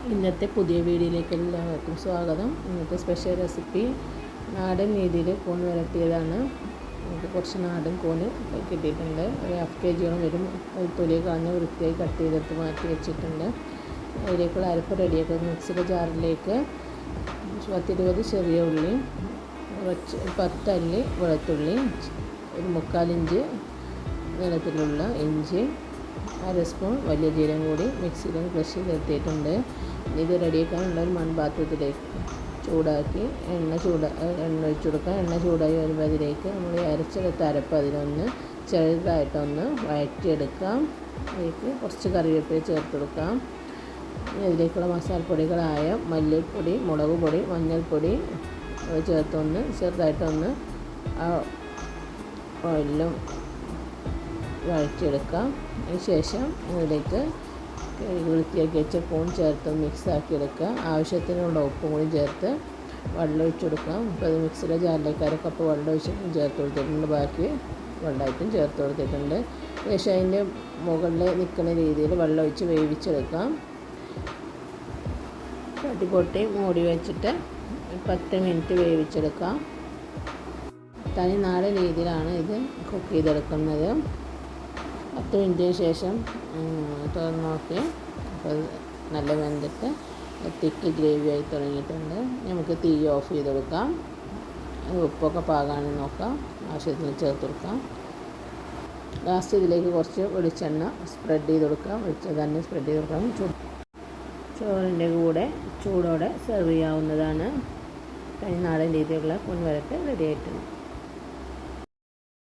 ഇന്നത്തെ പുതിയ വീഡിയോയിലേക്ക് എല്ലാവർക്കും സ്വാഗതം. ഇന്നത്തെ സ്പെഷ്യൽ റെസിപ്പി നാടൻ രീതിയിൽ കൂൺ വരട്ടിയതാണ്. നമുക്ക് കുറച്ച് നാടൻ കൂണ് കിട്ടിയിട്ടുണ്ട്. ഒരു ഹാഫ് kg വരും. ഒരു തൊലി കളഞ്ഞ് വൃത്തിയായി കട്ട് ചെയ്തെടുത്ത് മാറ്റി വെച്ചിട്ടുണ്ട്. അതിലേക്കുള്ള അരപ്പ് റെഡിയാക്കുക. മിക്സിയുടെ ജാറിലേക്ക് 10-20 ചെറിയ ഉള്ളി, കുറച്ച് 10 അല്ലി വെളുത്തുള്ളി, ഒരു 3/4 ഇഞ്ച് നീളത്തിലുള്ള ഇഞ്ചി, 1/2 സ്പൂൺ വലിയ ജീരകം കൂടി മിക്സിയിൽ ക്രഷ് ചെയ്തെടുത്തിട്ടുണ്ട്. ഇത് റെഡിയാക്കാനുള്ള ഒരു മൺപാത്രത്തിലേക്ക് ചൂടാക്കി എണ്ണ ഒഴിച്ചു കൊടുക്കാം. എണ്ണ ചൂടായി വരുമ്പോൾ അതിലേക്ക് നമ്മൾ അരച്ചെടുത്ത അരപ്പ് അതിനൊന്ന് ചെറുതായിട്ടൊന്ന് വഴറ്റിയെടുക്കാം. അതിലേക്ക് കുറച്ച് കറിവേപ്പില ചേർത്ത് കൊടുക്കാം. ഇതിലേക്കുള്ള മസാലപ്പൊടികളായ മല്ലിപ്പൊടി, മുളക് പൊടി, മഞ്ഞൾപ്പൊടി ചേർത്തൊന്ന് ചെറുതായിട്ടൊന്ന് ഓയിലും വഴറ്റിയെടുക്കാം. അതിന് ശേഷം ഇതിലേക്ക് വൃത്തിയാക്കി വെച്ച കൂൺ ചേർത്ത് മിക്സാക്കി എടുക്കുക. ആവശ്യത്തിനുള്ള ഉപ്പും കൂടി ചേർത്ത് വെള്ളം ഒഴിച്ച് കൊടുക്കാം. അപ്പോൾ അത് മിക്സിയുടെ ജാറിലേക്ക് 1/2 കപ്പ് വെള്ളം ഒഴിച്ച് ചേർത്ത് കൊടുത്തിട്ടുണ്ട്. ബാക്കി വെള്ളമായിട്ടും ചേർത്ത് കൊടുത്തിട്ടുണ്ട്. ശേഷം അതിൻ്റെ മുകളിൽ നിൽക്കുന്ന രീതിയിൽ വെള്ളം ഒഴിച്ച് വേവിച്ചെടുക്കാം. പൊട്ടി മൂടി വെച്ചിട്ട് 10 മിനിറ്റ് വേവിച്ചെടുക്കാം. തനി നാടൻ രീതിയിലാണ് ഇത് കുക്ക് ചെയ്തെടുക്കുന്നത്. 10 മിനിറ്റിന് ശേഷം തുറന്ന് നോക്കി അപ്പോൾ നല്ല വെന്തിട്ട് തിക്ക് ഗ്രേവി ആയി തുടങ്ങിയിട്ടുണ്ട്. നമുക്ക് തീ ഓഫ് ചെയ്ത് കൊടുക്കാം. ഉപ്പൊക്കെ പാകാണെന്ന് നോക്കാം. ആവശ്യത്തിന് ചേർത്ത് കൊടുക്കാം. ലാസ്റ്റ് ഇതിലേക്ക് കുറച്ച് വെളിച്ചെണ്ണ സ്പ്രെഡ് ചെയ്ത് കൊടുക്കാം. വെളിച്ചെണ്ണ സ്പ്രെഡ് ചെയ്ത് കൊടുക്കാം. ചോറിൻ്റെ കൂടെ ചൂടോടെ സെർവ് ചെയ്യാവുന്നതാണ്. തനി നാടൻ രീതിയിലുള്ള കൂൺ വരട്ട് റെഡി ആയിട്ടുണ്ട്.